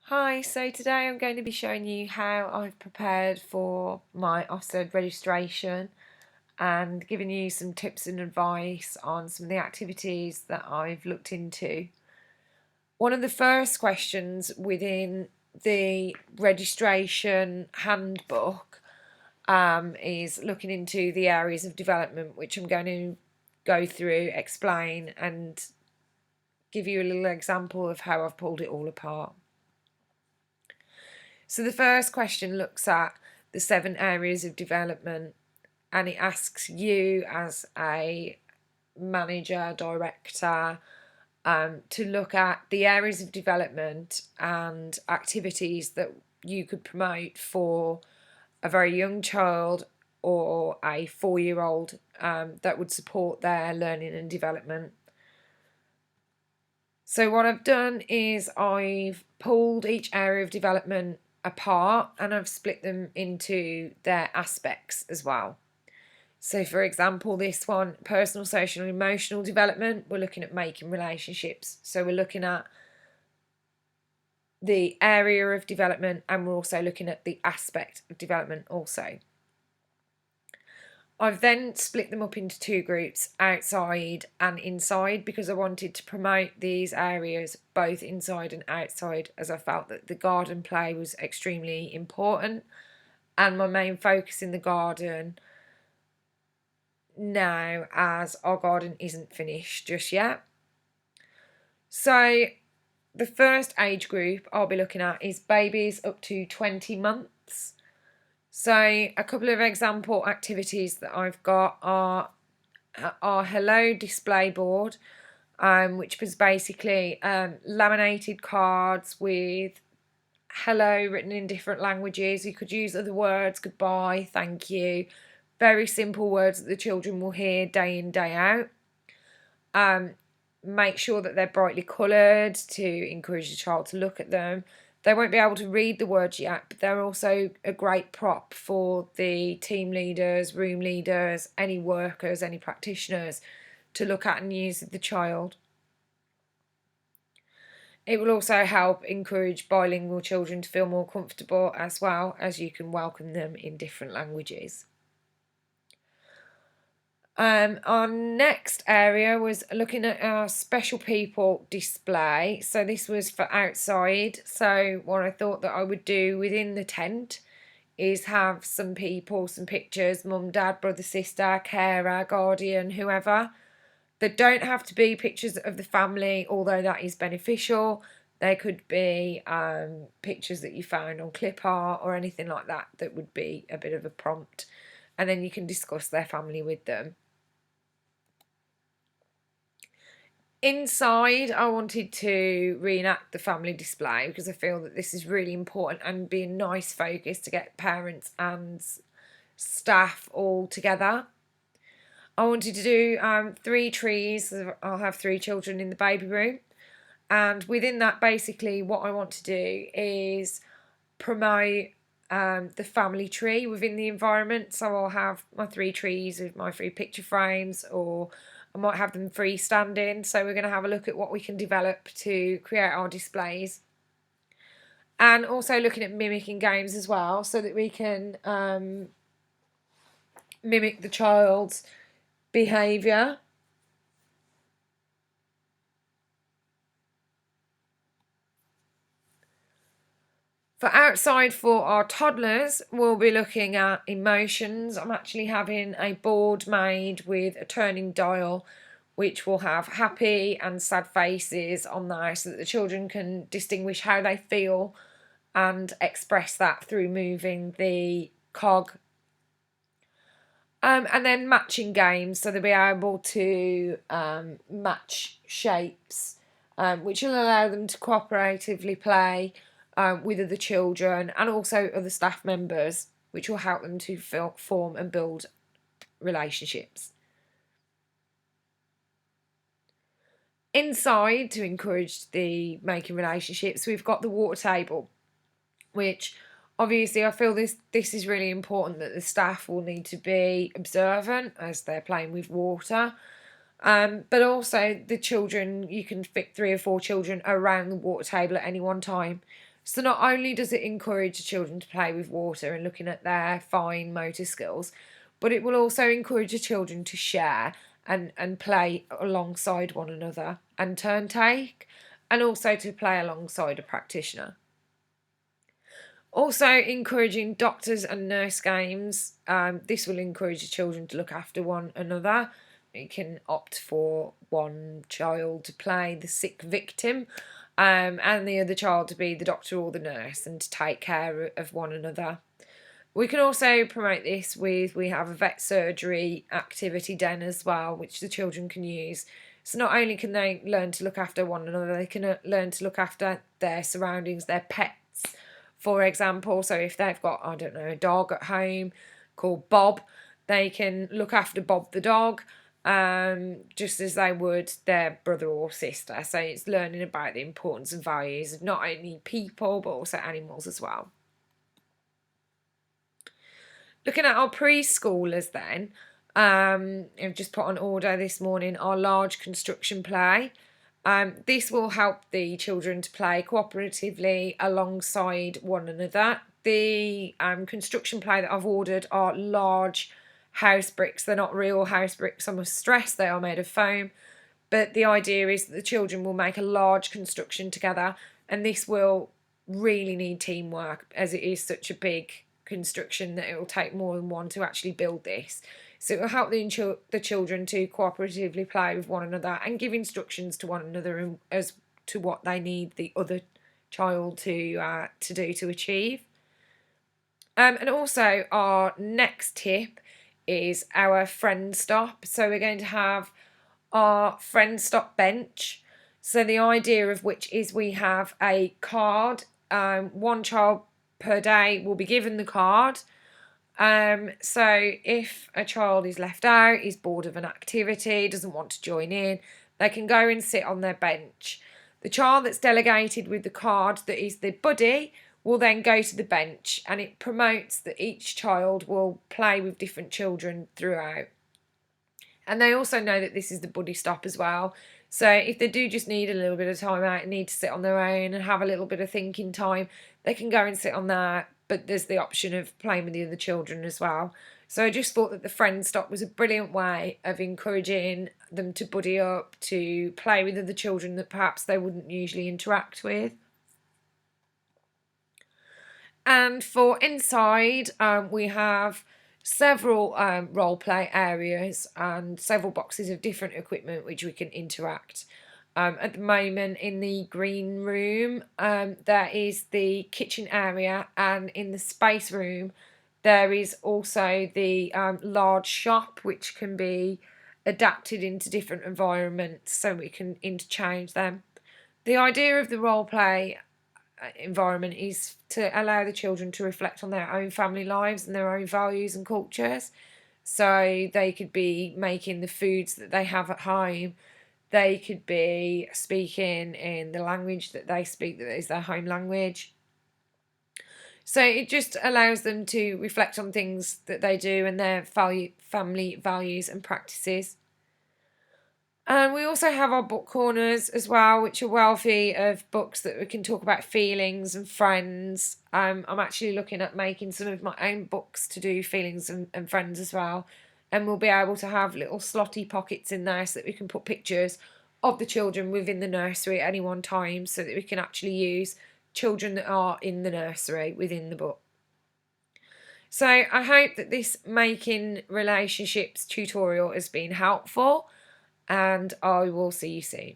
Hi, so today I'm going to be showing you how I've prepared for my Ofsted registration and giving you some tips and advice on some of the activities that I've looked into. One of the first questions within the registration handbook is looking into the areas of development, which I'm going to go through, explain and give you a little example of how I've pulled it all apart. So the first question looks at the 7 areas of development, and it asks you as a manager, director, to look at the areas of development and activities that you could promote for a very young child or a 4-year-old that would support their learning and development. So what I've done is I've pulled each area of development apart and I've split them into their aspects as well. So for example, this one, personal, social and emotional development, we're looking at making relationships. So we're looking at the area of development and we're also looking at the aspect of development also. I've then split them up into 2 groups, outside and inside, because I wanted to promote these areas both inside and outside, as I felt that the garden play was extremely important and my main focus in the garden now, as our garden isn't finished just yet. So the first age group I'll be looking at is babies up to 20 months. So a couple of example activities that I've got are our hello display board, which was basically laminated cards with hello written in different languages. You could use other words, goodbye, thank you, very simple words that the children will hear day in, day out. Make sure that they're brightly coloured to encourage the child to look at them. They won't be able to read the words yet, but they're also a great prop for the team leaders, room leaders, any workers, any practitioners to look at and use with the child. It will also help encourage bilingual children to feel more comfortable, as well as you can welcome them in different languages. Our next area was looking at our special people display. So this was for outside. So what I thought that I would do within the tent is have some people, some pictures, mum, dad, brother, sister, carer, guardian, whoever. They don't have to be pictures of the family, although that is beneficial. They could be pictures that you found on clip art or anything like that that would be a bit of a prompt. And then you can discuss their family with them. Inside, I wanted to reenact the family display because I feel that this is really important and be a nice focus to get parents and staff all together. I wanted to do 3 trees. I'll have 3 children in the baby room, and within that, basically what I want to do is promote the family tree within the environment. So I'll have my 3 trees with my 3 picture frames, or I might have them freestanding. So we're going to have a look at what we can develop to create our displays, and also looking at mimicking games as well, so that we can mimic the child's behaviour. For outside, for our toddlers, we'll be looking at emotions. I'm actually having a board made with a turning dial, which will have happy and sad faces on there so that the children can distinguish how they feel and express that through moving the cog. And then matching games, so they'll be able to match shapes, which will allow them to cooperatively play with other children and also other staff members, which will help them to form and build relationships. Inside, to encourage the making relationships, we've got the water table, which obviously I feel this is really important, that the staff will need to be observant as they're playing with water. But also the children, you can fit 3 or 4 children around the water table at any one time. So not only does it encourage the children to play with water and looking at their fine motor skills, but it will also encourage the children to share and play alongside one another and turn take, and also to play alongside a practitioner. Also encouraging doctors and nurse games. This will encourage the children to look after one another. You can opt for one child to play the sick victim, and the other child to be the doctor or the nurse and to take care of one another. We can also promote this we have a vet surgery activity den as well, which the children can use. So not only can they learn to look after one another, they can learn to look after their surroundings, their pets, for example. So if they've got, I don't know, a dog at home called Bob, they can look after Bob the dog, just as they would their brother or sister. So it's learning about the importance and values of not only people but also animals as well. Looking at our preschoolers then, I've just put on order this morning our large construction play. This will help the children to play cooperatively alongside one another. The construction play that I've ordered are large house bricks. They're not real house bricks, I must stress, they are made of foam. But the idea is that the children will make a large construction together, and this will really need teamwork as it is such a big construction that it will take more than one to actually build this. So it will help the children to cooperatively play with one another and give instructions to one another as to what they need the other child to do to achieve. And also our next tip is our friend stop. So we're going to have our friend stop bench. So the idea of which is we have a card. One child per day will be given the card. So if a child is left out, is bored of an activity, doesn't want to join in, they can go and sit on their bench. The child that's delegated with the card, that is the buddy, will then go to the bench, and it promotes that each child will play with different children throughout. And they also know that this is the buddy stop as well. So if they do just need a little bit of time out and need to sit on their own and have a little bit of thinking time, they can go and sit on there, but there's the option of playing with the other children as well. So I just thought that the friend stop was a brilliant way of encouraging them to buddy up, to play with other children that perhaps they wouldn't usually interact with. And for inside, we have several role play areas and several boxes of different equipment which we can interact. At the moment in the green room, there is the kitchen area, and in the space room there is also the large shop, which can be adapted into different environments so we can interchange them. The idea of the role play environment is to allow the children to reflect on their own family lives and their own values and cultures. So they could be making the foods that they have at home. They could be speaking in the language that they speak, that is their home language. So it just allows them to reflect on things that they do and their family values and practices. And we also have our book corners as well, which are wealthy of books that we can talk about feelings and friends. I'm actually looking at making some of my own books to do feelings and friends as well. And we'll be able to have little slotty pockets in there so that we can put pictures of the children within the nursery at any one time, so that we can actually use children that are in the nursery within the book. So I hope that this making relationships tutorial has been helpful, and I will see you soon.